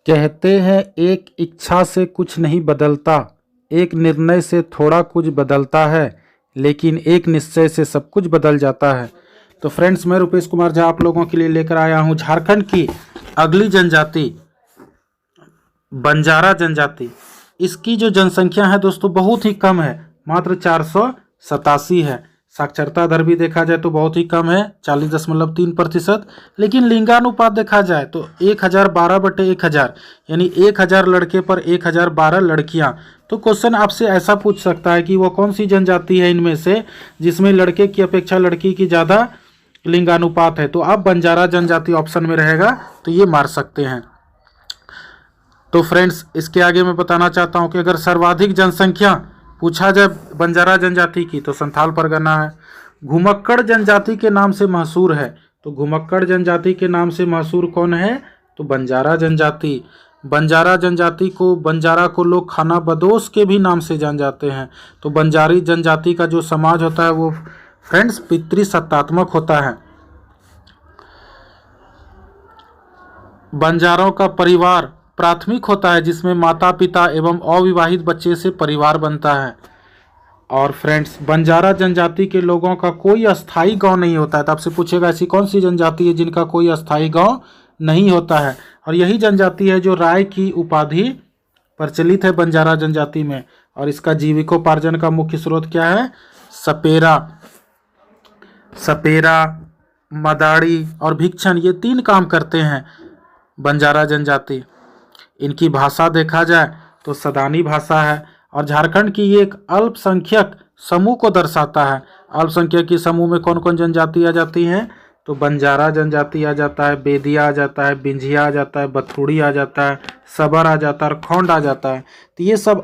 कहते हैं एक इच्छा से कुछ नहीं बदलता, एक निर्णय से थोड़ा कुछ बदलता है, लेकिन एक निश्चय से सब कुछ बदल जाता है। तो फ्रेंड्स, मैं रुपेश कुमार झा आप लोगों के लिए लेकर आया हूं झारखंड की अगली जनजाति बंजारा जनजाति। इसकी जो जनसंख्या है दोस्तों बहुत ही कम है, मात्र 487 है। साक्षरता दर भी देखा जाए तो बहुत ही कम है, 40.3%। लेकिन लिंगानुपात देखा जाए तो 1012/1000, यानी 1000 लड़के पर 1012 लड़कियां। तो क्वेश्चन आपसे ऐसा पूछ सकता है कि वो कौन सी जनजाति है इनमें से जिसमें लड़के की अपेक्षा लड़की की ज़्यादा लिंगानुपात है। तो आप बंजारा जनजाति ऑप्शन में रहेगा तो ये मार सकते हैं। तो फ्रेंड्स, इसके आगे मैं बताना चाहता हूं कि अगर सर्वाधिक जनसंख्या पूछा जाए बंजारा जनजाति की तो संथाल परगना है। घुमक्कड़ जनजाति के नाम से मशहूर है, तो घुमक्कड़ जनजाति के नाम से मशहूर कौन है? तो बंजारा जनजाति। बंजारा जनजाति को, बंजारा को लोग खाना बदोश के भी नाम से जान जाते हैं। तो बंजारी जनजाति का जो समाज होता है वो फ्रेंड्स पितृसत्तात्मक होता है। बंजारों का परिवार प्राथमिक होता है जिसमें माता पिता एवं अविवाहित बच्चे से परिवार बनता है। और फ्रेंड्स, बंजारा जनजाति के लोगों का कोई अस्थाई गांव नहीं होता है। तो आपसे पूछेगा ऐसी कौन सी जनजाति है जिनका कोई अस्थाई गांव नहीं होता है? और यही जनजाति है जो राय की उपाधि प्रचलित है बंजारा जनजाति में। और इसका जीविकोपार्जन का मुख्य स्रोत क्या है? सपेरा, मदारी और भिक्षण, ये 3 काम करते हैं बंजारा जनजाति। इनकी भाषा देखा जाए तो सदानी भाषा है। और झारखंड की ये एक अल्पसंख्यक समूह को दर्शाता है। अल्पसंख्यक के समूह में कौन कौन जनजाति आ जाती हैं? तो बंजारा जनजाति आ जाता है, बेदिया आ जाता है, बिंझिया आ जाता है, बथुड़ी आ जाता है, सबर आ जाता है और खौंड आ जाता है। तो ये सब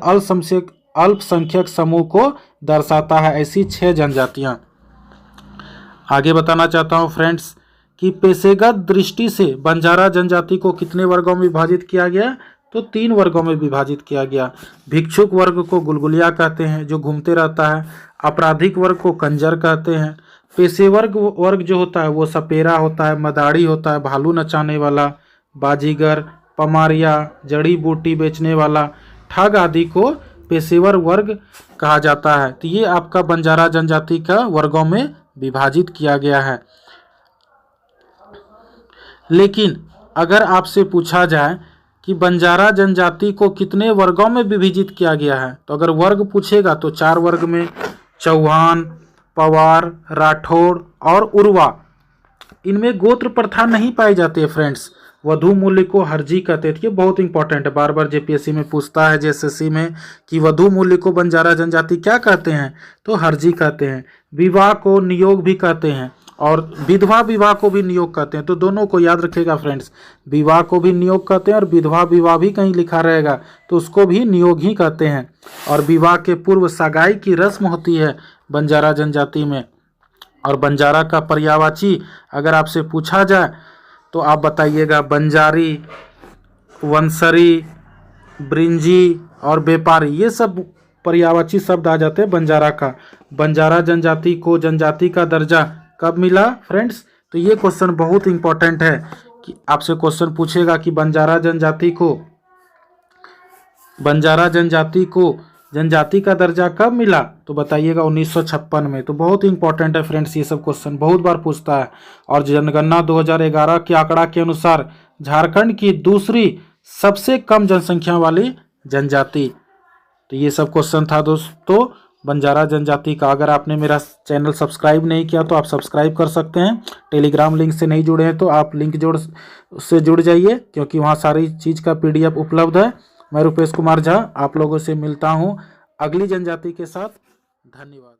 अल्पसंख्यक समूह को दर्शाता है, ऐसी 6 जनजातियाँ। आगे बताना चाहता हूँ फ्रेंड्स कि पेशेगत दृष्टि से बंजारा जनजाति को कितने वर्गों में विभाजित किया गया? तो 3 वर्गों में विभाजित किया गया। भिक्षुक वर्ग को गुलगुलिया कहते हैं जो घूमते रहता है। आपराधिक वर्ग को कंजर कहते हैं। पेशेवर वर्ग जो होता है वो सपेरा होता है, मदारी होता है, भालू नचाने वाला, बाजीगर, पमारिया, जड़ी बूटी बेचने वाला, ठग आदि को पेशेवर वर्ग कहा जाता है। तो ये आपका बंजारा जनजाति का वर्गों में विभाजित किया गया है। लेकिन अगर आपसे पूछा जाए कि बंजारा जनजाति को कितने वर्गों में विभाजित किया गया है, तो अगर वर्ग पूछेगा तो 4 वर्ग में चौहान, पवार, राठौड़ और उर्वा। इनमें गोत्र प्रथा नहीं पाई जाती है फ्रेंड्स। वधु मूल्य को हरजी कहते थे। ये बहुत इंपॉर्टेंट है, बार बार जेपीएससी में पूछता है, जेएसएससी में, कि वधु मूल्य को बंजारा जनजाति क्या कहते हैं? तो हरजी कहते हैं। विवाह को नियोग भी कहते हैं और विधवा विवाह को भी नियोग कहते हैं। तो दोनों को याद रखिएगा फ्रेंड्स, विवाह को भी नियोग कहते हैं और विधवा विवाह भी कहीं लिखा रहेगा तो उसको भी नियोग ही कहते हैं। और विवाह के पूर्व सगाई की रस्म होती है बंजारा जनजाति में। और बंजारा का पर्यायवाची अगर आपसे पूछा जाए तो आप बताइएगा बंजारी, वंसरी, ब्रिंजी और व्यापारी, ये सब पर्यायवाची शब्द आ जाते हैं बंजारा का। बंजारा जनजाति को जनजाति का दर्जा कब मिला फ्रेंड्स? तो ये क्वेश्चन बहुत इंपॉर्टेंट है कि आपसे क्वेश्चन पूछेगा कि बंजारा जनजाति को जनजाति का दर्जा कब मिला? तो बताइएगा 1956 में। तो बहुत इंपॉर्टेंट है फ्रेंड्स, ये सब क्वेश्चन बहुत बार पूछता है। और जनगणना 2011 के आंकड़ा के अनुसार झारखंड की दूसरी सबसे कम जनसंख्या वाली जनजाति। तो ये सब क्वेश्चन था दोस्तों बंजारा जनजाति का। अगर आपने मेरा चैनल सब्सक्राइब नहीं किया तो आप सब्सक्राइब कर सकते हैं। टेलीग्राम लिंक से नहीं जुड़े हैं तो आप लिंक उससे जुड़ जाइए, क्योंकि वहाँ सारी चीज़ का PDF उपलब्ध है। मैं रुपेश कुमार झा आप लोगों से मिलता हूँ अगली जनजाति के साथ। धन्यवाद।